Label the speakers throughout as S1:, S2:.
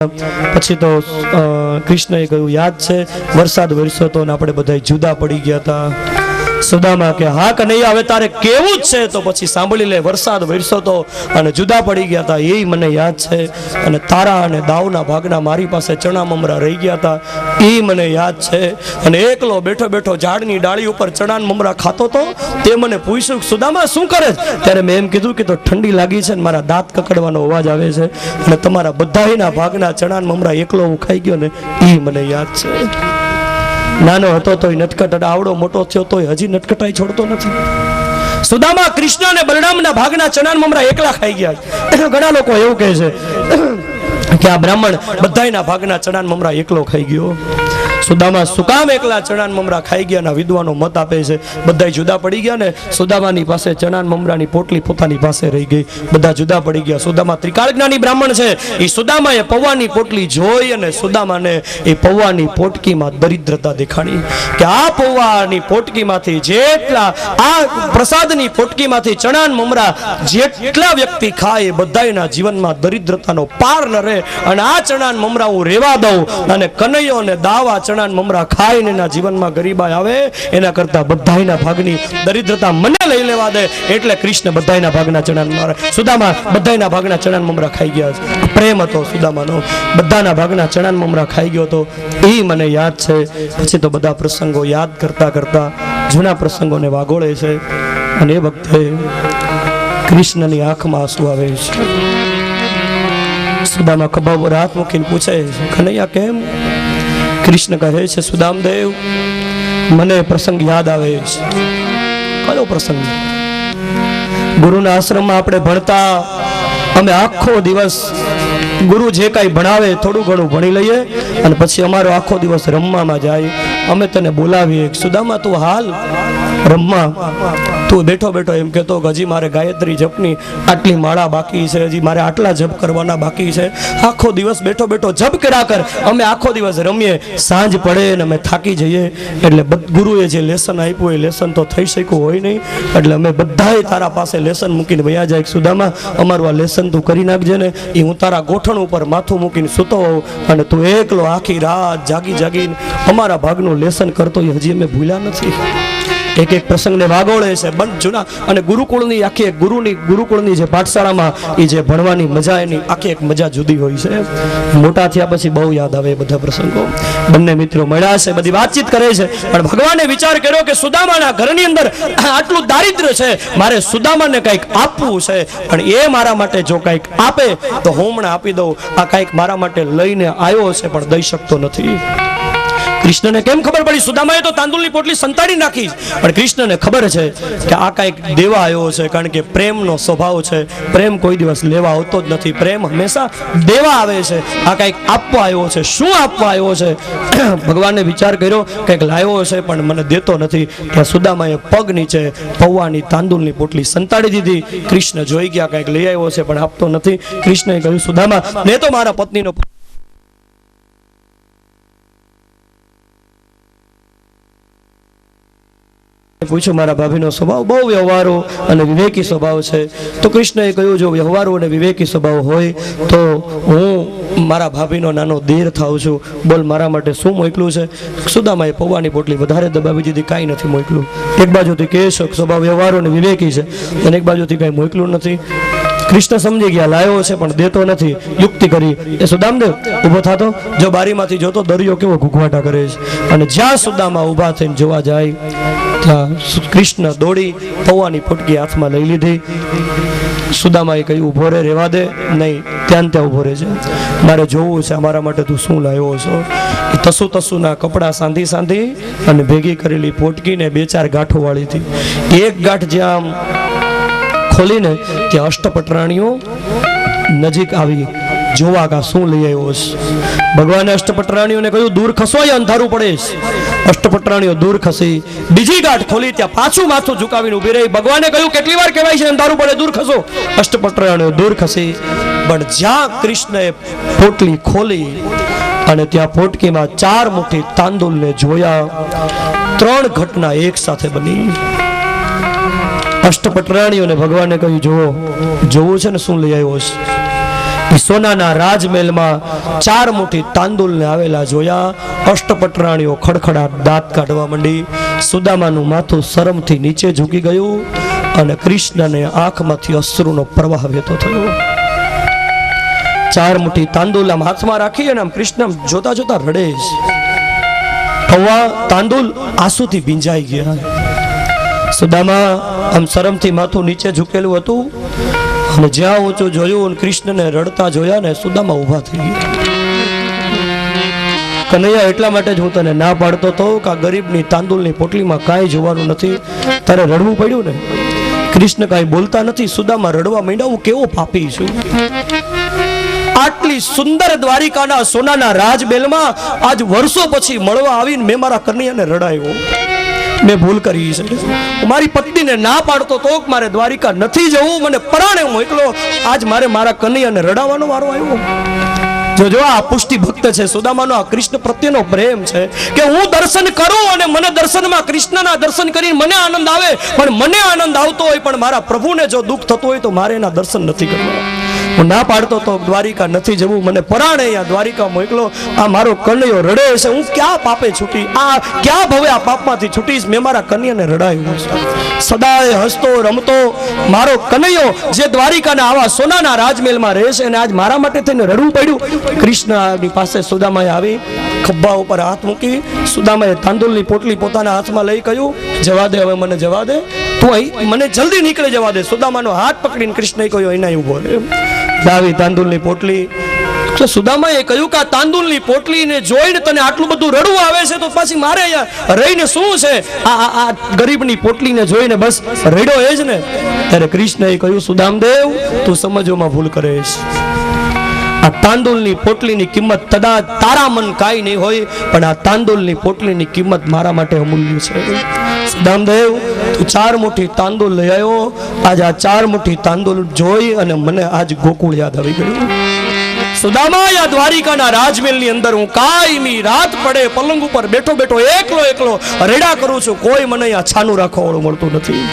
S1: પછી તો કૃષ્ણએ કહ્યું યાદ છે વરસાદ વરસ્યો તો આપણે બધા જુદા પડી ગયા હતા. સુદામા કે હા કનૈયા હવે તારે કેવું જ છે તો પછી સાંભળી લે, વરસાદ વરસ્યો તો અને જુદા પડી ગયા હતા એ મને યાદ છે, અને તારા અને દાવના ભાગના મારી પાસે ચણા મમરા રહી ગયા હતા એ મને યાદ છે, અને એકલો બેઠો બેઠો ઝાડની ડાળી ઉપર ચણા મમરા ખાતો તો તે મને પૂછ્યું સુદામા શું કરે છે? ત્યારે મેં એમ કીધું કે તો ઠંડી લાગી છે ને મારા દાંત કકડવાનો અવાજ આવે છે, અને તમારા બધાના ભાગના ચણા મમરા એકલો હું ખાઈ ગયો ને એ મને યાદ છે. નાનો હતો તોય નટકટ, આવડો મોટો થયો તોય હજી નટકટાઈ છોડતો નથી. સુદામા કૃષ્ણ અને બલરામના ભાગના ચણા મમરા એકલા ખાઈ ગયા. ઘણા લોકો એવું કહે છે કે આ બ્રાહ્મણ બધાના ભાગના ચણા મમરા એકલો ખાઈ ગયો. સુદામા શું કામ એકલા ચણા મમરા ખાઈ ગયા? વિદ્વાનો મત આપે છે બધા જુદા પડી ગયા ને સુદામાની પાસે ચણા મમરાની પોટલી પોતાની પાસે રહી ગઈ, બધા જુદા પડી ગયા. સુદામા ત્રિકાળ જ્ઞાની બ્રાહ્મણ છે. એ સુદામાએ પૌવાની પોટલી જોઈ અને સુદામાને એ પૌવાની પોટકીમાં દરિદ્રતા દેખાડી કે આ પૌવાની પોટકીમાંથી જેટલા આ પ્રસાદની પોટકીમાંથી ચણા મમરા જેટલા વ્યક્તિ ખાય એ બધાના જીવનમાં દરિદ્રતાનો પાર ન રહે, અને આ ચણા મમરા હું રેવા દઉં અને કનૈયો અને દાવા ચણા મમરા ખાઈને એના જીવનમાં ગરીબાઈ આવે એના કરતા બધાના ભાગની દરિદ્રતા મને લઈ લેવા દે. એટલે કૃષ્ણ બધાના ભાગના ચણા મમરા, સુદામા બધાના ભાગના ચણા મમરા ખાઈ ગયા. પ્રેમ હતો સુદામાનો, બધાના ભાગના ચણા મમરા ખાઈ ગયો તો એ મને યાદ છે. પછી તો બધા પ્રસંગો યાદ કરતા કરતા જૂના પ્રસંગોને વાગોળે છે, અને એ વખતે કૃષ્ણની આંખમાં આંસુ આવે છે. સુદામા ખભા પર હાથ મૂકીને પૂછે છે કનૈયા કેમ? કૃષ્ણ કહે છે સુદામદેવ મને પ્રસંગ યાદ આવે છે. કયો પ્રસંગ? ગુરુના આશ્રમમાં આપણે ભણતા, અમે આખો દિવસ ગુરુ જે કાંઈ ભણાવે થોડું ઘણું ભણી લઈએ અને પછી અમારો આખો દિવસ રમવામાં જાય. અમે તને બોલાવીએ સુદામા તું હાલ રમવા. તું બેઠો બેઠો એમ કહેતો કે હજી મારે ગાયત્રી જપની આટલી માળા બાકી છે, હજી મારે આટલા જપ કરવાના બાકી છે. આખો દિવસ બેઠો બેઠો જપ કર્યા કર. અમે આખો દિવસ રમીએ, સાંજ પડે ને અમે થાકી જઈએ એટલે ગુરુએ જે લેસન આપ્યું એ લેસન તો થઈ શક્યું હોય નહીં, એટલે અમે બધાએ તારા પાસે લેસન મૂકીને વયા જાય. સુદામા અમારું આ લેસન તું કરી નાખજે ને. એ હું તારા ગોઠણ ઉપર માથું મૂકીને સૂતો હોઉં અને તું એકલો આખી રાત જાગી જાગીને અમારા ભાગનું લેસન કરતો એ હજી અમે ભૂલ્યા નથી. એક એક પ્રસંગને વાગોળે છે બંધ જૂના. અને ગુરુકુળની આખી એક ગુરુકુળની જે પાઠશાળામાં એ જે ભણવાની મજા, એની આખી એક મજા જુદી હોય છે. મોટા થયા પછી બહુ યાદ આવે એ બધા પ્રસંગો. બંને મિત્રો મળ્યા છે, બધી વાતચીત કરે છે, પણ ભગવાને વિચાર કર્યો કે સુદામાના ઘરની અંદર આટલું દારિદ્ર્ય છે, મારે સુદામાને કંઈક આપવું છે, પણ એ મારા માટે જો કંઈક આપે તો હું હમણાં આપી દઉં. આ કંઈક મારા માટે લઈને આવ્યો છે પણ દઈ શકતો નથી. કૃષ્ણને કેમ ખબર પડી? સુદામાએ તો તાંદુલની પોટલી સંતાડી નાખી, પણ કૃષ્ણને ખબર છે કે આ કાંઈક દેવા આવ્યો છે, કારણ કે પ્રેમનો સ્વભાવ છે. પ્રેમ કોઈ દિવસ લેવા આવતો જ નથી, પ્રેમ હંમેશા દેવા આવે છે. આ કાંઈક આપવા આવ્યો છે. શું આપવા આવ્યો છે? ભગવાને વિચાર કર્યો કંઈક લાવ્યો છે પણ મને દેતો નથી. ત્યાં સુદામાએ પગ નીચે પૌવાની તાંદુલની પોટલી સંતાડી દીધી. કૃષ્ણ જોઈ ગયા કંઈક લઈ આવ્યો છે પણ આપતો નથી. કૃષ્ણએ કહ્યું સુદામા મેં તો મારા પત્નીનો પૂછ્યું, મારા ભાભીનો સ્વભાવ બહુ વ્યવહારો અને વિવેકી સ્વભાવ છે. તો કૃષ્ણએ કહ્યું જો વ્યવહારો અને વિવેકી સ્વભાવ હોય તો હું મારા ભાભીનો નાનો દેર થાઉં છું, બોલ મારા માટે શું મોકલું છે? સુદામાએ પૌવાની પોટલી વધારે દબાવી દીધી, કાંઈ નથી મોકલું. એક બાજુથી કે સ્વભાવ વ્યવહારો અને વિવેકી છે અને એક બાજુથી કાંઈ મોકલું નથી. કૃષ્ણ સમજી ગયા લાવ્યો છે પણ દેતો નથી. યુક્તિ કરી એ સુદામદેવ ઊભો થતો જો બારીમાંથી જોતો દરિયો કેવો ઘૂઘવાટા કરે છે, અને જ્યાં સુદામા ઊભા થઈને જોવા જાય ત્યાં કૃષ્ણ દોડી પૌવાની પોટકી હાથમાં લઈ લીધી. સુદામાએ કહ્યું ઊભો રે, રહેવા દે. નહીં, ત્યાં ઊભો રહે છે, મારે જોવું છે અમારા માટે તું શું લાવ્યો છો. એ તસુના કપડાં સાંધી અને ભેગી કરેલી પોટકીને 2-4 ગાંઠો વાળી હતી. એક ગાંઠ જ્યાં ખોલીને ત્યાં અષ્ટપટરાણીઓ નજીક આવી જોવા કા શું લઈ આવ્યો છે. ભગવાને અષ્ટપટરાણીઓને કહ્યું દૂર ખસો, એ અંધારું પડે છે. અષ્ટપટરાણીઓ દૂર ખસી, બીજી ગાંઠ ખોલી, ત્યાં પાછું માથું ઝુકાવીને ઊભી રહી. ભગવાને કહ્યું કેટલી વાર કહેવાય છે અંધારું પડે, દૂર ખસો. અષ્ટપટરાણીઓ દૂર ખસી, પણ જ્યાં કૃષ્ણએ પોટલી ખોલી અને ત્યાં પોટકીમાં 4 મુઠ્ઠી તાંદુલને જોયા, 3 ઘટના એક સાથે બની. અષ્ટપટરાણીઓને ભગવાને કહ્યું જોવું છે ને શું લઈ આવ્યો છે? એ સોનાના રાજમહેલમાં 4 મુઠ્ઠી તાંદુલને આવેલા જોયા. અષ્ટપટરાણીઓ ખડખડાટ દાંત કાઢવા માંડી. સુદામાનું માથું શરમથી નીચે ઝૂકી ગયું અને કૃષ્ણને આંખમાંથી અશ્રુનો પ્રવાહ વહેતો થયો. 4 મુઠ્ઠી તાંદુલ આમ હાથમાં રાખી અને આમ કૃષ્ણ જોતા જોતા રડે છે. પૌવા તાંદુલ આંસુથી ભીંજાઈ ગયા. સુદામા આમ શરમથી માથું નીચે ઝૂકેલું હતું અને જ્યાં ઊંચું જોયું અને કૃષ્ણને રડતા જોયા ને સુદામા ઊભા થઈ ગયા. કનૈયા, એટલા માટે જ હું તને ના પાડતો હતો કે આ ગરીબની તાંદુલની પોટલીમાં કાંઈ જોવાનું નથી, તારે રડવું પડ્યું ને. કૃષ્ણ કાંઈ બોલતા નથી. સુદામા રડવા માંડ્યા. હું કેવો પાપી છું. આટલી સુંદર દ્વારિકાના સોનાના રાજમહેલમાં આજ વર્ષો પછી મળવા આવીને મેં મારા કનૈયાને રડાયો. મેં ભૂલ કરી છે. મારી પત્નીને ના પાડતો તો મારે દ્વારિકા નથી જવું, મને પરાણે મોકલો. આજ મારે મારા કનૈયાને રડાવવાનો વારો આવ્યો. જો આ પુષ્ટિ ભક્ત છે. સુદામાનો આ કૃષ્ણ પ્રત્યેનો પ્રેમ છે કે હું દર્શન કરું અને મને દર્શનમાં કૃષ્ણના દર્શન કરીને મને આનંદ આવે, પણ મને આનંદ આવતો હોય પણ મારા પ્રભુને જો દુઃખ થતું હોય તો મારે એના દર્શન નથી કરવા. હું ના પાડતો તો દ્વારિકા નથી જવું, મને પરાણે અહીંયા દ્વારિકા મોકલો. આ મારો કનૈયો રડે છે. હું ક્યાં પાપે છૂટી, આ ક્યાં ભવે આ પાપમાંથી છૂટીશ. મેં મારા કનૈયાને રડાયું છે. સદાય હસતો રમતો મારો કનૈયો જે દ્વારિકાના આવા સોનાના રાજમહેલમાં રહે છે અને આજ મારા માટે થઈને રડવું પડ્યું. કૃષ્ણની પાસે સુદામાએ આવી, ખભા ઉપર હાથ મૂકી. સુદામાએ તાંદુલની પોટલી પોતાના હાથમાં લઈ કહ્યું, જવા દે, હવે મને જવા દે, તું અહીં મને જલ્દી નીકળી જવા દે. સુદામાનો હાથ પકડીને કૃષ્ણએ કહ્યું, અહીંના ઉભો રહે. લાવી તાંદુલની પોટલી. તો સુદામાએ કહ્યું કે આ તાંદુલની પોટલીને જોઈને તને આટલું બધું રડવું આવે છે તો પછી મારે અહીંયા રહીને શું છે. આ ગરીબની પોટલીને જોઈને બસ રડ્યો એ જ ને. ત્યારે કૃષ્ણએ કહ્યું, સુદામદેવ, તું સમજવામાં ભૂલ કરે છે. આ તાંદુલની પોટલીની કિંમત કદાચ તારા મન કાંઈ નહીં હોય, પણ આ તાંદુલની પોટલીની કિંમત મારા માટે અમૂલ્ય છે. સુદામદેવ, તું 4 મુઠ્ઠી તાંદુલ લઈ આવ્યો. આજ આ 4 મુઠ્ઠી તાંદુલ જોઈ અને મને આજ ગોકુળ યાદ આવી ગયું. સુદામા, આ દ્વારિકાના રાજમહેલની અંદર હું કાયમી રાત પડે પલંગ ઉપર બેઠો બેઠો એકલો રેડા કરું છું. કોઈ મને અહીંયા છાનું રાખવાવાળું મળતું નથી.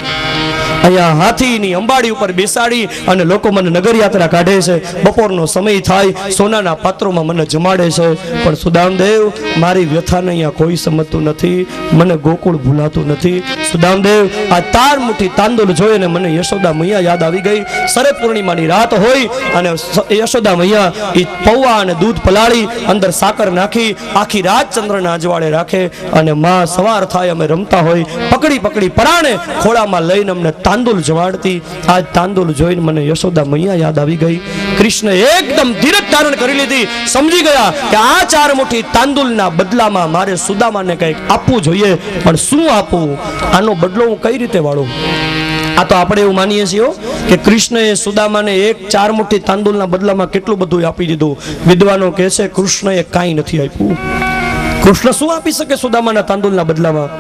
S1: અહીંયા હાથીની અંબાડી ઉપર બેસાડી અને લોકો મને નગર યાત્રા કાઢે છે. બપોરનો સમય થાય, સોનાના પાત્રોમાં મને જમાડે છે. પણ સુદામદેવ, મારી વ્યથાને અહીંયા કોઈ સમજતું નથી. મને ગોકુળ ભૂલાતું નથી. સુદામદેવ, આ 4 મુઠ્ઠી તાંદુલ જોઈને મને યશોદા મૈયા યાદ આવી ગઈ. શરદ પૂર્ણિમાની રાત હોય અને યશોદા મૈયા એ પૌવા અને દૂધ પલાળી અંદર સાકર નાખી આખી રાત ચંદ્રના અજવાળે રાખે અને માં સવાર થાય અમે રમતા હોય પકડી પરાણે ખોળામાં લઈને અમને તાંદુલ જવાડતી. આજ તાંદુલ જોઈને મને યશોદા મૈયા યાદ આવી ગઈ. કૃષ્ણ એકદમ ધીરજ ધારણ કરી લીધી. સમજી ગયા કે આ 4 મુઠ્ઠી તાંદુલના બદલામાં મારે સુદામાને કંઈક આપવું જોઈએ, પણ શું આપવું, આનો બદલો હું કઈ રીતે વાળું. આ તો આપણે એવું માનીએ છીએ કે કૃષ્ણએ સુદામાને 4 મુઠ્ઠી તાંદુલના બદલામાં કેટલું બધું આપી દીધું. વિદ્વાનો કહે છે કૃષ્ણએ કાંઈ નથી આપ્યું. કૃષ્ણ શું આપી શકે સુદામાના તાંદુલના બદલામાં?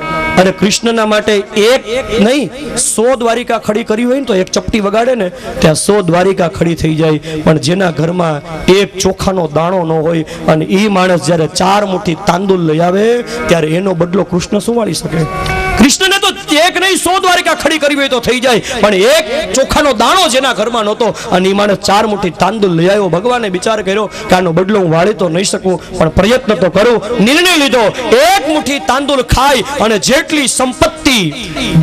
S1: અરે કૃષ્ણના માટે એક નહીં 100 દ્વારિકા ખડી કરી હોય ને તો એક ચપટી વગાડે ને ત્યાં 100 દ્વારિકા ખડી થઈ જાય. પણ જેના ઘરમાં એક ચોખાનો દાણો ન હોય અને એ માણસ જ્યારે 4 મુઠ્ઠી તાંદુલ લઈ આવે ત્યારે એનો બદલો કૃષ્ણ શું વાળી શકે? કૃષ્ણને તો એક નહીં 100 દ્વારિકા ખડી કરવી હોય તો થઈ જાય, પણ એક ચોખાનો દાણો જેના ઘરમાં નહોતો અને એ માણસ 4 મુઠ્ઠી તાંદુલ લઈ આવ્યો. ભગવાને વિચાર કર્યો કે આનો બદલો હું વાળી તો નહીં શકું, પણ પ્રયત્ન તો કરું. નિર્ણય લીધો, 1 મુઠ્ઠી તાંદુલ ખાય અને જેટલી સંપત્તિ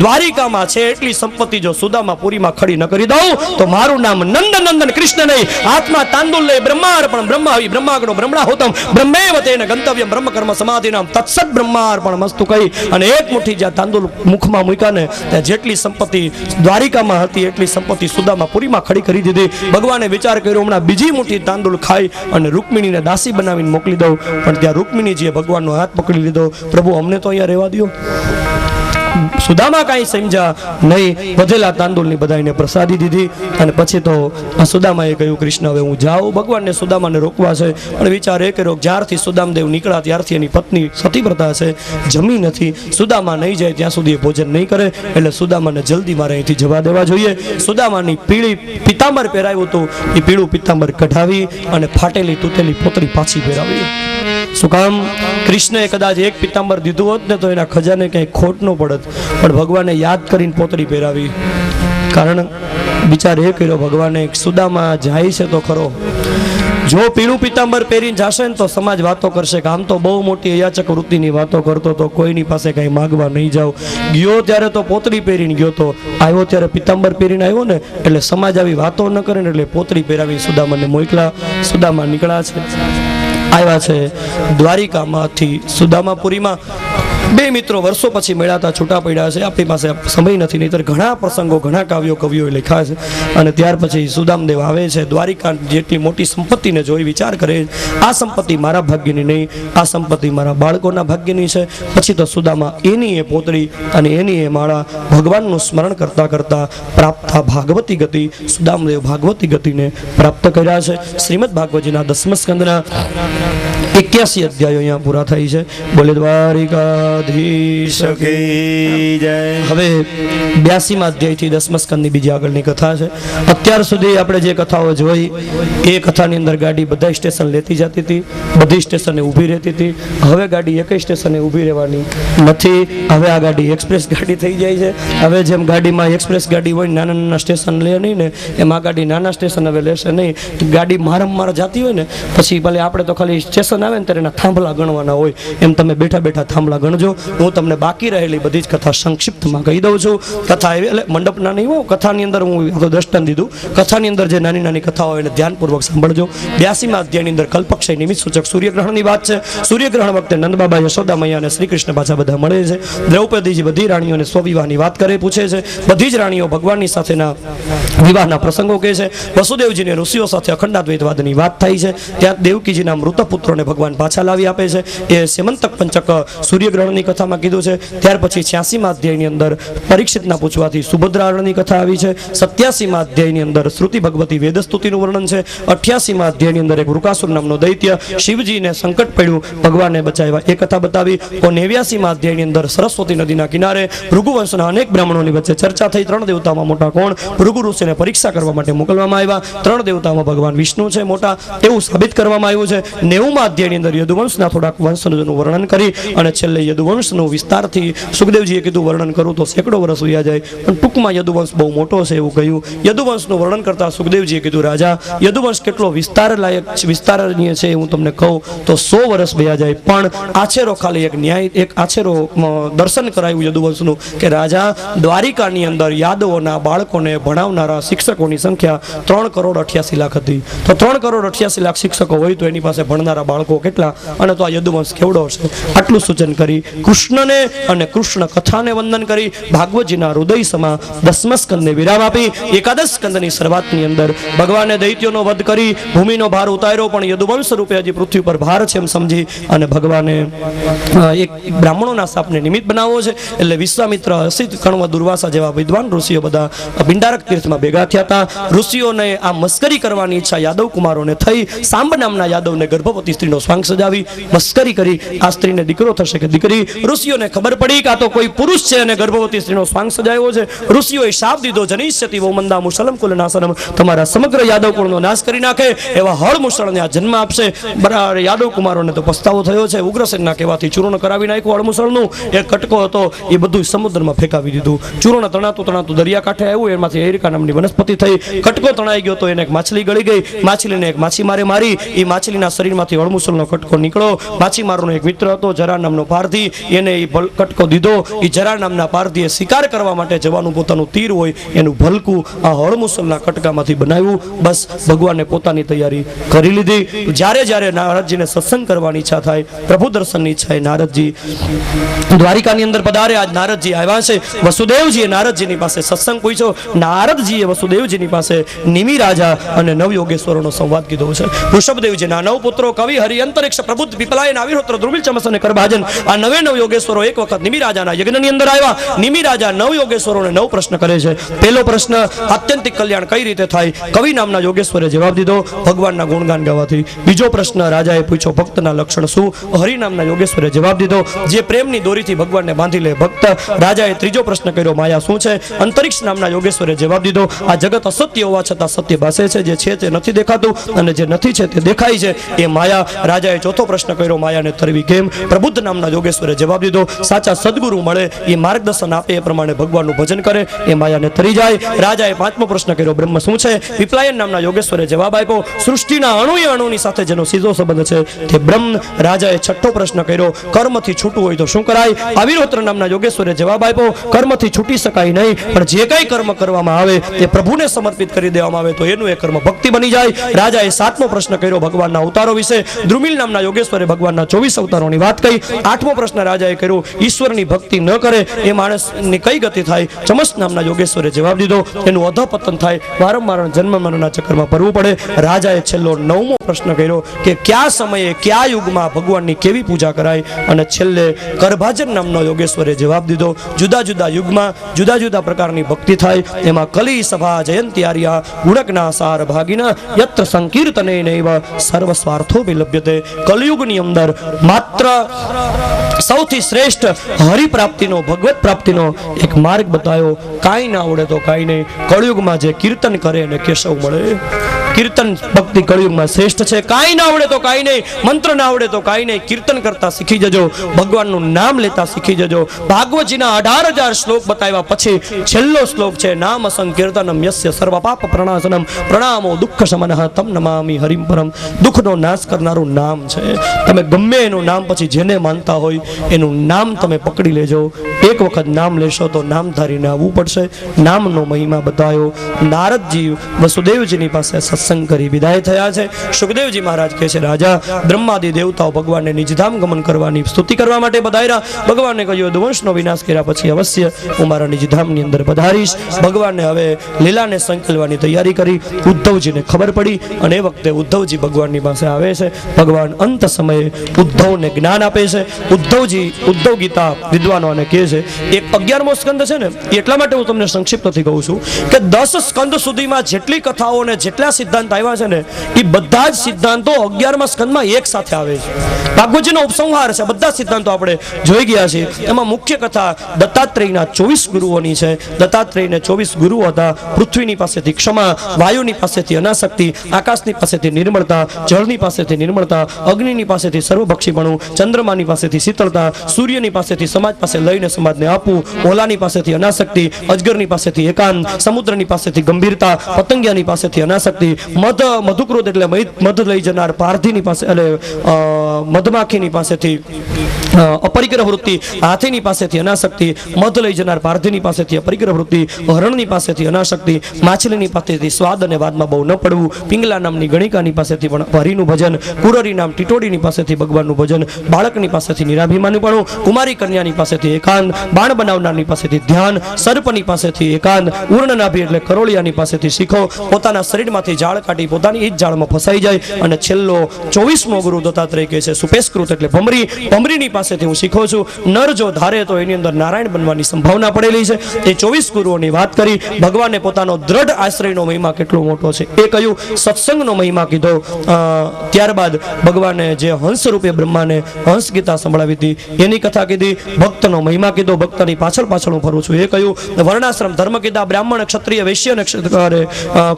S1: દ્વારિકામાં છે એટલી સંપત્તિ જો સુદામાપુરીમાં ખડી ન કરી દઉં તો મારું નામ નંદનંદન કૃષ્ણ નહીં. હાથમાં તાંદુલ લઈ બ્રહ્માર્પણ બ્રહ્માવી બ્રહ્માગ્નો બ્રહ્મણાહોતમ બ્રહ્મેવ તેન ગંતવ્યમ બ્રહ્મકર્મ સમાધિનામ તત્સત બ્રહ્માર્પણ મસ્તુ કહી અને 1 મુઠ્ઠી જ્યાં તાંદુલ મુખમાં મૂક્યા ને ત્યાં જેટલી સંપત્તિ દ્વારિકામાં હતી એટલી સંપત્તિ સુદામાપુરીમાં ખડી કરી દીધી. ભગવાને વિચાર કર્યો હમણાં બીજી મુઠ્ઠી તાંદુલ ખાઈ અને રૂકમિણીને દાસી બનાવીને મોકલી દઉં, પણ ત્યાં રૂકમિણીજીએ ભગવાનનો હાથ પકડી લીધો. પ્રભુ અમને તો અહીંયા રહેવા દો. સુદામા કાંઈ સમજ્યા નહીં. વધેલા તાંદુલની બધાને પ્રસાદી દીધી અને પછી તો સુદામાએ કહ્યું કૃષ્ણ હવે હું જાઉં. ભગવાનને સુદામાને રોકવા છે પણ વિચાર એ કર્યો જ્યારથી સુદામદેવ નીકળ્યા ત્યારથી એની પત્ની સતીવ્રતા છે, જમી નથી. સુદામા નહીં જાય ત્યાં સુધી એ ભોજન નહીં કરે, એટલે સુદામાને જલ્દી મારે અહીંથી જવા દેવા જોઈએ. સુદામાની પીળી પિતાંબર પહેરાવ્યું હતું, એ પીળું પિતાંબર કઢાવી અને ફાટેલી તૂટેલી પોતરી પાછી પહેરાવી. શું કામ? કૃષ્ણએ કદાચ એક પિતાંબર દીધું હોત ને તો એના ખજાને ક્યાંય ખોટ ન પડત, પણ ભગવાને યાદ કરીને પોતરી પહેરાવી. કારણ વિચાર એ કર્યો ભગવાને, સુદામા જાય છે તો ખરો, જો પીળું પિતાંબર પહેરીને જશે ને તો સમાજ વાતો કરશે કે આમ તો બહુ મોટી અયાચક વૃત્તિની વાતો કરતો તો, કોઈની પાસે કઈ માગવા નહીં જાવ. ગયો ત્યારે તો પોતળી પહેરીને ગયો, તો આવ્યો ત્યારે પિતાંબર પહેરીને આવ્યો ને, એટલે સમાજ આવી વાતો ન કરે ને એટલે પોતળી પહેરાવી સુદામાને મોકલા. સુદામા નીકળ્યા છે, આવ્યા છે દ્વારિકામાંથી સુદામાપુરીમાં. બે મિત્રો વર્ષો પછી મળ્યા હતા, છૂટા પડ્યા છે. આપણી પાસે સમય નથી, નહીંતર ઘણા પ્રસંગો, ઘણા કાવ્યો કવિઓએ લખ્યા છે. અને ત્યાર પછી સુદામદેવ આવે છે. દ્વારિકા જેટલી મોટી સંપત્તિને જોઈ વિચાર કરે, આ સંપત્તિ મારા ભાગ્યની નહીં, આ સંપત્તિ મારા બાળકોના ભાગ્યની છે. પછી તો સુદામા એની એ પોતળી અને એની એ માળા ભગવાનનું સ્મરણ કરતા કરતા પ્રાપ્ત ભાગવતી ગતિ, સુદામદેવ ભાગવતી ગતિને પ્રાપ્ત કર્યા છે. શ્રીમદ ભાગવતજીના 10મા સ્કંદના 81 અધ્યાયો અહીંયા પૂરા થઈ છે. બોલે દ્વારિકાધીશ કી જય. હવે 82મા અધ્યાયથી 10મા સ્કંદની બીજી આગળની કથા છે. અત્યાર સુધી આપણે જે કથાઓ જોઈ એ કથાની અંદર ગાડી બધા સ્ટેશન લેતી જતી હતી, બધી સ્ટેશને ઊભી રહેતી હતી. હવે ગાડી એક સ્ટેશને ઊભી રહેવાની નથી. હવે આ ગાડી એક્સપ્રેસ ગાડી થઈ જાય છે. હવે જેમ ગાડીમાં એક્સપ્રેસ ગાડી હોય નાના નાના સ્ટેશન લે નહીં ને, એમ આ ગાડી નાના સ્ટેશન હવે લેશે નહીં. ગાડી મારમ જતી હોય ને, પછી ભલે આપણે તો ખાલી સ્ટેશન આવે ને ત્યારે એના થાંભલા ગણવાના હોય, એમ તમે બેઠા બેઠા થાંભલા ગણજો. હું તમને બાકી રહેલી બધી જ કથા સંક્ષિપ્તમાં કહી દઉં છું. કથા એવી એટલે મંડપના નહીં હોય, કથાની અંદર હું દ્રષ્ટાંત દીધું. કથાની અંદર જે નાની નાની કથાઓ એને ધ્યાનપૂર્વક સાંભળજો. 82મા અધ્યાયની અંદર કલ્પક્ષય નિમિત્ત સૂચક સૂર્યગ્રહણની વાત છે. સૂર્યગ્રહણ વખતે નંદબાબા, યશોદા મૈયા અને શ્રી કૃષ્ણ પાછા બધા મળે છે. દ્રૌપદીજી બધી રાણીઓને સ્વવિવાહની વાત કરે, પૂછે છે. બધી જ રાણીઓ ભગવાનની સાથેના વિવાહના પ્રસંગો કહે છે. વસુદેવજીને ઋષિઓ સાથે અખંડાદ્વૈતવાદની વાત થાય છે. ત્યાં દેવકીજીના મૃત પુત્રોને ભગવાન પાછા લાવી આપે છે. એ સેમંતક પંચક સૂર્યગ્રહણની કથામાં કીધું છે. ત્યાર પછી 86મા અધ્યાયની અંદર પરીક્ષિતના પૂછવાથી સુભદ્રાની કથા આવી છે. 87મા અધ્યાયની અંદર શ્રુતિ ભગવતી વેદસ્તુતિનું વર્ણન છે. 88મા અધ્યાયની અંદર એક વૃકાસુર નામનો દૈત્ય શિવજીને સંકટ પડ્યું, ભગવાને બચાવ્યા, એ કથા બતાવી. 89મા અધ્યાયની અંદર સરસ્વતી નદીના કિનારે ભૃગુવંશના અનેક બ્રાહ્મણોની વચ્ચે ચર્ચા થઈ. 3 દેવતામાં મોટા કોણ? ભૃગુ ઋષિને પરીક્ષા કરવા માટે મોકલવામાં આવ્યા. 3 દેવતામાં ભગવાન વિષ્ણુ છે મોટા, એવું સાબિત કરવામાં આવ્યું છે. 90મા અધ્યાયની અંદર યદુવંશના થોડાક વંશનું વર્ણન કરી અને છેલ્લે યદુવંશનું વિસ્તારથી સુખદેવજીએ કીધું વર્ણન કરું તો સેંકડો વર્ષ વયા જાય, પણ ટૂંકમાં યદુવંશ બહુ મોટો છે એવું કહ્યું. યદુવંશનું વર્ણન કરતા સુખદેવજીએ કીધું, રાજા યદુવંશ કેટલો વિસ્તાર લાયક વિસ્તારનીય છે હું તમને કહું તો 100 વર્ષ વયા જાય. પણ આછેરો ખાલી એક ન્યાય, એક આછેરો દર્શન કરાયું યદુવંશનું કે રાજા દ્વારિકાની અંદર યાદવોના બાળકોને ભણાવનારા શિક્ષકોની સંખ્યા 3,88,00,000 હતી. તો 3,88,00,000 શિક્ષકો હોય તો એની પાસે ભણનારા બાળકો કેટલા? અને તો આ યદુવંશ કેવડો છે? આટલું સૂચન કરી કૃષ્ણને અને કૃષ્ણ કથાને વંદન કરી ભાગવતજીના હૃદય સમા 10મા સ્કંદને વિરામ આપી. 11 સ્કંદની શરૂઆતની અંદર ભગવાને દૈત્યોનો વધ કરી ભૂમિનો ભાર ઉતાર્યો, પણ યદુવંશ રૂપે હજી પૃથ્વી પર ભાર છે એમ સમજી અને ભગવાને એક બ્રાહ્મણોના શાપને નિમિત્ત બનાવવો છે. એટલે વિશ્વામિત્ર, અસિત, કણવ, દુર્વાસા જેવા વિદ્વાન ઋષિઓ બધા પિંડારક તીર્થમાં ભેગા થયા હતા. ઋષિઓને આ મસ્કરી કરવાની ઈચ્છા યાદવ કુમારોને થઈ. સાંબ નામના યાદવને ગર્ભવતી સ્ત્રીનો સ્વાંગ સજાવી મસ્કરી કરી. આ સ્ત્રીને દીકરો થશે કે દીકરી? ઋષિઓને ખબર પડી કે આ તો કોઈ પુરુષ છે અને ગર્ભવતી સ્ત્રીનો સ્વાંગ સજાવ્યો છે. ઋષિઓએ શાપ દીધો, જનિષ્યતિ વો મંદા મુસલમ કુલ નાસનમ, તમારા સમગ્ર યાદવ કુળનો નાશ કરી નાખે એવા હળ મુસળને આ જન્મ આપશે. બરાબર યાદવ કુમારોને તો પસ્તાવો થયો છે. ઉગ્રસેનના કહેવાથી ચૂર્ણ કરાવી નાખ્યું હળ મુસળનું. એક કટકો હતો એ બધું સમુદ્રમાં ફેંકાવી દીધું. ચૂર્ણ તણાતું દરિયા કાંઠે આવ્યું, એમાંથી એરિકા નામની વનસ્પતિ થઈ. કટકો તણાઈ ગયો તો એને એક માછલી ગળી ગઈ. માછલીને એક માછીમારે મારી. એ માછલીના શરીરમાંથી હળમુસળનો કટકો નીકળ્યો. માછીમારોનો એક મિત્ર હતો જરા નામનો પારધી, એને એ કટકો દીધો. એ જરા નામના પારધીએ શિકાર કરવા માટે જવાનું પોતાનું તીર હોય એનું ભલકું આ હળમુસળના કટકામાંથી બનાવ્યું. બસ ભગવાને પોતાની તૈયારી કરી લીધી. જ્યારે જ્યારે નારદજીને સત્સંગ કરવાની ઈચ્છા થાય, પ્રભુ દર્શનની ઈચ્છા એ નારદજી દ્વારિકાની અંદર પધારે. આજ નારદજી આવ્યા છે. વસુદેવજીએ નારદજીની પાસે સત્સંગ પૂછ્યો. નારદજીએ વસુદેવજીની પાસે નિમિ રાજા અને નવ યોગેશ્વરોનો સંવાદ કીધો છે. ઋષભદેવજીના 9 પુત્રો કવિ, હરિ, અંતરિક્ષ, પ્રબુદ્ધ, પીપલાયન, આવિહોત્ર, ધ્રુવિલ, ચમસ અને કરભાજન, આ 9 યોગેશ્વરો એક વખત નિમિ રાજાના યજ્ઞની અંદર આવ્યા. નિમિ રાજા 9 યોગેશ્વરોને 9 પ્રશ્ન કરે છે. પહેલો પ્રશ્ન, આત્યંતિક કલ્યાણ કઈ રીતે થાય? કવિ નામના યોગેશ્વરે જવાબ દીધો, ભગવાનના ગુણગાન ગાવાથી. બીજો પ્રશ્ન રાજાએ પૂછ્યો, ભક્તના લક્ષણ શું? હરિ નામના યોગેશ્વરે જવાબ દીધો, જે પ્રેમની દોરીથી ભગવાનને બાંધી લે ભક્ત. રાજાએ ત્રીજો પ્રશ્ન કર્યો, માયા શું છે? અંતરિક્ષ નામના યોગેશ્વરે જવાબ દીધો, આ જગત અસત્ય હોવા છતાં સત્ય ભાસે છે, જે છે તે નથી દેખાતું અને જે નથી છે તે દેખાય છે, એ માયા. રાજાએ ચોથો પ્રશ્ન કર્યો, માયાને તરવી કેમ? પ્રબુદ્ધ નામના યોગેશ્વરે યોગેશ્વરે જવાબ દીધો, સાચા સદગુરુ મળે એ માર્ગદર્શન આપે એ પ્રમાણે ભગવાનનું ભજન કરે એ માયાને તરી જાય. રાજાએ પાંચમો પ્રશ્ન કર્યો, બ્રહ્મ શું છે? વિપ્લાયન નામના યોગેશ્વરે જવાબ આપ્યો, સૃષ્ટિના અણુએ અણુની સાથે જેનો સીધો સંબંધ છે તે બ્રહ્મ. રાજાએ છઠ્ઠો પ્રશ્ન કર્યો, કર્મથી છૂટવું હોય તો શું કરાય? અવિરોત્ર નામના યોગેશ્વરે જવાબ આપ્યો, કર્મથી છૂટી શકાય નહીં, પણ જે કઈ કર્મ કરવામાં આવે તે પ્રભુને સમર્પિત કરી દેવામાં આવે તો એનું એ કર્મ ભક્તિ બની જાય. રાજાએ સાતમો પ્રશ્ન કર્યો ભગવાનના અવતારો વિશે. દ્રુમિલ નામના યોગેશ્વરે ભગવાનના 24 અવતારોની વાત કહી. આઠમો પ્રશ્ન રાજાએ કર્યો, ઈશ્વરની ભક્તિ ન કરે એ માણસની કઈ ગતિ થાય? ચમસ નામના યોગેશ્વરે જવાબ દીધો, એનું અધપતન થાય, વારંવાર જન્મ મરણના ચક્કરમાં પડવું પડે. રાજાએ છેલ્લો નવમો પ્રશ્ન કર્યો કે કયા સમયે કયા યુગમાં ભગવાનની કેવી પૂજા કરાય? અને છેલ્લે કરભાજન નામનો યોગેશ્વરે જવાબ દીધો, જુદા જુદા યુગમાં જુદા જુદા પ્રકારની ભક્તિ થાય. એમાં કલી સભા જયંતી આર્યા ગુણકના સાર ભાગીના યત્ર સંકીર્તને નૈવ સર્વ સ્વાર્થો વિલભ્યતે. કલયુગની અંદર માત્ર સૌથી શ્રેષ્ઠ હરિપ્રાપ્તિનો ભગવત પ્રાપ્તિનો એક માર્ગ બતાવ્યો. કાંઈ ના આવડે તો કાંઈ નહીં, કળયુગમાં જે કીર્તન કરે એને કેશવ મળે. કીર્તન ભક્તિ કળયુગમાં શ્રેષ્ઠ છે. કાંઈ ના આવડે તો કાંઈ નહીં, મંત્ર ના આવડે તો કાંઈ નહીં, કીર્તન કરતા શીખી જજો, ભગવાનનું નામ લેતા શીખી જજો. ભાગવતજીના 18,000 શ્લોક બતાવ્યા પછી છેલ્લો શ્લોક છે, નામ સંકીર્તનમ યસ્ય સર્વ પાપ પ્રણાશનમ પ્રણામો દુઃખ શમનઃ તમ નમામિ હરિમ પરમ. દુઃખનો નાશ કરનારું નામ છે. તમે ગમે એનું નામ પછી જેને માનતા હોય એનું નામ તમે પકડી લેજો. એક વખત નામ લેશો તો નામધારીને આવવું પડશે. નામનો મહિમા બતાવ્યો. નારદજી વસુદેવજીની પાસે સત્સંગ કરી વિદાય થયા છે. સુખદેવજી મહારાજ કહે છે, રાજા બ્રહ્માદિ દેવતાઓ ભગવાનને નિજધામ ગમન કરવાની સ્તુતિ કરવા માટે પધાર્યા. ભગવાનને કહ્યું, દુવંશનો વિનાશ કર્યા પછી અવશ્ય હું મારા નિજધામની અંદર પધારીશ. ભગવાનને હવે લીલાને સંકલવાની તૈયારી કરી. ઉદ્ધવજીને ખબર પડી અને એ વખતે ઉદ્ધવજી ભગવાનની પાસે આવે છે. ભગવાન અંત સમયે ઉદ્ધવને જ્ઞાન આપે છે. ઉદ્ધવ ગીતા વિદ્વાનોને કહે છે, એક 11મો સ્કંદ છે ને, એટલા માટે હું તમને સંક્ષિપ્તથી કહું છું કે 10 સ્કંદ સુધીમાં જેટલી કથાઓ અને જેટલા સિદ્ધાંત આવ્યા છે ને એ બધા જ સિદ્ધાંતો 11મા સ્કંદમાં એક સાથે આવે છે. ભાગવતજીનો ઉપસંહાર છે. બધા સિદ્ધાંતો આપણે જોઈ ગયા છે. એમાં મુખ્ય કથા દત્તાત્રેયના 24 ગુરુઓની છે. દત્તાત્રેયને 24 ગુરુઓ હતા. પૃથ્વીની પાસેથી ક્ષમા, વાયુની પાસેથી અનાસક્તિ, આકાશની પાસેથી નિર્મળતા, જળની પાસેથી નિર્મળતા, અગ્નિની પાસેથી સર્વભક્ષીપણું, ચંદ્રમાની પાસેથી શીતળતા, સૂર્યની પાસેથી સમાજ પાસે લઈને સમાજને આપવું, ઓલાની પાસેથી અનાસક્તિ, અજગરની પાસેથી એકાંત, સમુદ્રની પાસેથી ગંભીરતા, પતંગિયાની પાસેથી અનાસક્તિ, મધુક્રોધ એટલે મધ લઈ જનાર પારધીની પાસે એટલે મધમાખીની પાસેથી અપરિગ્રહ વૃત્તિ, હાથીની પાસેથી અનાસક્તિ, મધ લઈ જનાર પારધીની પાસેથી અપરિગ્રહ વૃત્તિ, હરણની પાસેથી અનાસક્તિ, માછલીની પાસેથી સ્વાદ અને વાદમાં બહુ ન પડવું, પિંગલા નામની ગણિકાની પાસેથી પણ હરિનું ભજન, કુરરી નામ ટીટોડીની પાસેથી ભગવાનનું ભજન, બાળકની પાસેથી નિરાભિમાનીપણું, કુમારી કન્યાની પાસેથી એકાંત, બાણ બનાવનારની પાસેથી ધ્યાન, સર્પની પાસેથી એકાંત, ઉર્ણનાભી એટલે કરોળિયાની પાસેથી શીખો, પોતાના શરીરમાંથી જાળ કાઢી પોતાની એ જ જાળમાં ફસાઈ જાય. અને છેલ્લો 24મો ગુરુ દત્તાત્રેય કહે છે, સુપેસ્કૃત એટલે ભમરી, ભમરીની પાસેથી હું શીખો છું. નર જો ધારે તો એની અંદર નારાયણ બનવાની સંભાવના પડેલી છે. એ 24 ગુરુઓની વાત કરી. ભગવાને પોતાનો દ્રઢ આશ્રયનો મહિમા કેટલો મોટો છે એ કહ્યું. સત્સંગનો મહિમા કીધો. ત્યારબાદ ભગવાને જે હંસ રૂપે બ્રહ્માને હંસ ગીતા સંભળાવી હતી એની કથા કીધી. ભક્તનો મહિમા કીધો. ભક્તની પાછળ હું ફરું છું એ કહ્યું. વર્ણાશ્રમ ધર્મ કીધા. બ્રાહ્મણ, ક્ષત્રિય, વૈશ્ય અને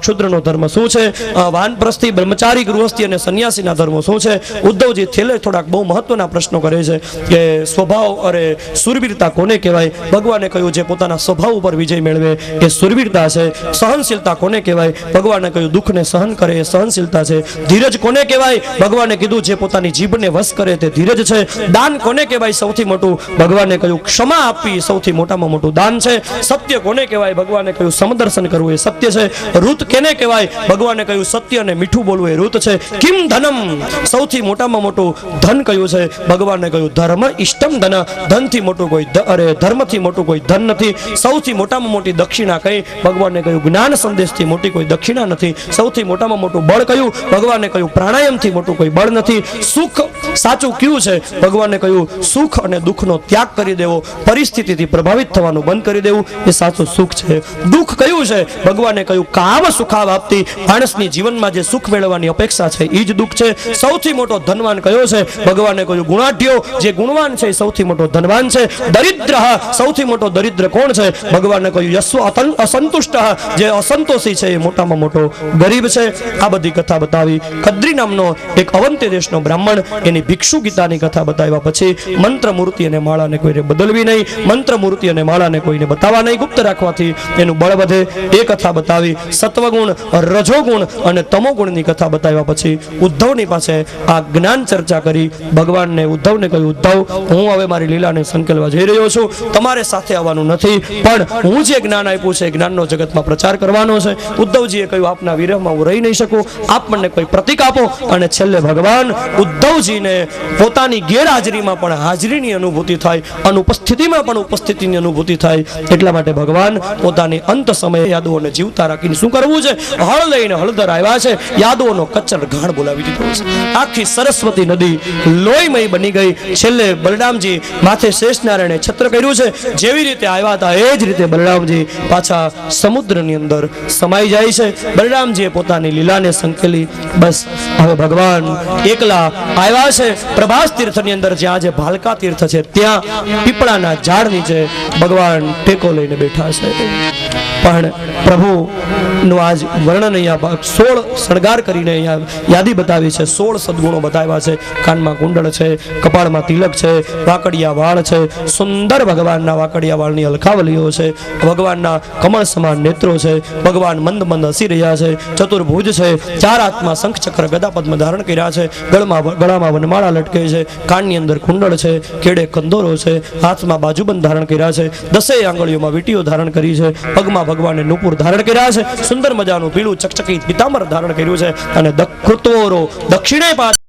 S1: ક્ષુદ્રનો ધર્મ શું છે, વાનપ્રસ્થી, બ્રહ્મચારી, ગૃહસ્થી અને સંન્યાસીના ધર્મો શું છે. ઉદ્ધવજી છેલ્લે થોડાક બહુ મહત્વના પ્રશ્નો કરે છે કે સ્વભાવ અરે સુરવીરતા કોને કહેવાય. ભગવાને કહ્યું જે પોતાના સ્વભાવ ઉપર વિજય મેળવે એ સુરવીરતા છે. સહનશીલતા કોને કહેવાય. ભગવાને કહ્યું દુઃખને સહન કરે એ સહનશીલતા છે. ધીરજ કોને કહેવાય. ભગવાને કીધું જે પોતાની જીભને વશ કરે તે ધીરજ છે. દાન કોને કહેવાય સૌથી મોટું. ભગવાને કહ્યું ક્ષમા આપવી સૌથી મોટામાં મોટું દાન છે. સત્ય કોને કહેવાય. ભગવાને કહ્યું સમદર્શન કરવું એ સત્ય છે. ઋત કેને કહેવાય. ભગવાને કહ્યું સત્ય અને મીઠું બોલવું એ ઋત છે. કિમ ધનમ સૌથી મોટામાં મોટું ધન કયું છે. ભગવાને કહ્યું ધર્મ ઇષ્ટમ ધન. ધનથી મોટું કોઈ ધર્મથી મોટું કોઈ ધન નથી. સૌથી મોટામાં મોટી દક્ષિણા કઈ. ભગવાને કહ્યું જ્ઞાન સંદેશથી મોટી કોઈ દક્ષિણા નથી. સૌથી મોટામાં મોટું બળ કયું. ભગવાને કહ્યું પ્રાણાયામથી મોટું કોઈ બળ નથી. સુખ સાચું કયું છે. ભગવાને કહ્યું સુખ અને દુઃખનો ત્યાગ કરી દેવો, પરિસ્થિતિથી પ્રભાવિત થવાનું બંધ કરી દેવું એ સાચું સુખ છે. દુઃખ કયું છે. ભગવાને કહ્યું કામ સુખાવ આપતી. માણસની જીવનમાં જે સુખ મેળવવાની અપેક્ષા છે એ જ દુઃખ છે. સૌથી મોટો ધનવાન કયો છે? ભગવાને કહ્યું ગુણાઢ્યો. જે ગુણવાન છે એ સૌથી મોટો ધનવાન છે. દરિદ્ર, સૌથી મોટો દરિદ્ર કોણ છે? ભગવાને કહ્યું યસ્વ અસંતુષ્ટ, જે અસંતોષી છે એ મોટામાં મોટો ગરીબ છે. આ બધી કથા બતાવી. કદ્રી નામનો એક અવંતી દેશનો બ્રાહ્મણ એની ભિક્ષુ ગીતાની કથા બતાવ્યા પછી મંત્ર મૂર્તિ અને માળાને કોઈને બદલવી નહીં, મંત્ર મૂર્તિ અને માળાને કોઈને બતાવવા નહીં, ગુપ્ત રાખવાથી એનું બળ વધે એ કથા બતાવી. સત્વગુણ, રજોગુણ અને તમોગુણની કથા બતાવ્યા પછી ઉદ્ધવની પાસે આ જ્ઞાન ચર્ચા કરી. ભગવાનને ઉદ્ધવને કહ્યું, ઉદ્ધવ હું હવે મારી લીલાને સંકેલવા જઈ રહ્યો છું, તમારે સાથે આવવાનું નથી, પણ હું જે જ્ઞાન આપ્યું છે એ જ્ઞાનનો જગતમાં પ્રચાર કરવાનો છે. ઉદ્ધવજીએ કહ્યું આપના વિરહમાં હું રહી નહીં શકું, આપ મને કોઈ પ્રતીક આપો. અને છેલ્લે ભગવાન ઉદ્ધવજીને પોતાની ગેરહાજરીમાં પણ હાજરીની અનુભૂતિ થાય, અનુપસ્થિતિમાં પણ ઉપસ્થિતિની અનુભૂતિ થાય. એટલા માટે ભગવાન પોતાની અંત સમયે યાદવોને જીવતા રાખીને શું કરવું છે? હળ લઈને હળદર આવ્યા છે, યાદવોનો કચ્છર ઘાણ બોલાવી દીધો છે. આખી સરસ્વતી નદી લોહીમય બની ગઈ. છેલ્લે બલરામજી માથે શેષનારાયણે છત્ર કર્યું છે. જેવી રીતે આવ્યા હતા એ જ રીતે બલરામજી પાછા સમુદ્રની અંદર સમાઈ જાય છે. બલરામજીએ પોતાની લીલાને સંકેલી. બસ હવે ભગવાન એકલા આવ્યા છે પ્રભાસ તીર્થની અંદર, જ્યાં જે ભાલકા તીર્થ છે ત્યાં પીપળાના ઝાડ નીચે ભગવાન ટેકો લઈને બેઠા છે. પણ પ્રભુનું આજ વર્ણન અહીંયા 16 શણગાર કરીને અહીંયા યાદી બતાવી છે. 16 સદગુણો બતાવ્યા છે. કાનમાં કુંડળ છે, કપાળમાં તિલક છે, વાકડિયા વાળ છે, સુંદર ભગવાનના વાકડિયા વાળની અલખાવલીઓ છે, ભગવાનના કમળ સમાન નેત્રો છે, ભગવાન મંદ મંદ હસી રહ્યા છે, ચતુર્ભુજ છે, ચાર હાથમાં શંખ ચક્ર ગદા પદ્મ ધારણ કર્યા છે, ગળામાં વનમાળા લટકે છે, કાનની અંદર કુંડળ છે, કેડે કંદોરો છે, હાથમાં બાજુબંધ ધારણ કર્યા છે, 10 આંગળીઓમાં વીંટીઓ ધારણ કરી છે, પગમાં ભગવાને નુપુર ધારણ કર્યા છે, સુંદર મજાનું પીળું ચકચકી પીતાંબર ધારણ કર્યું છે અને દક્ષિણે પાછળ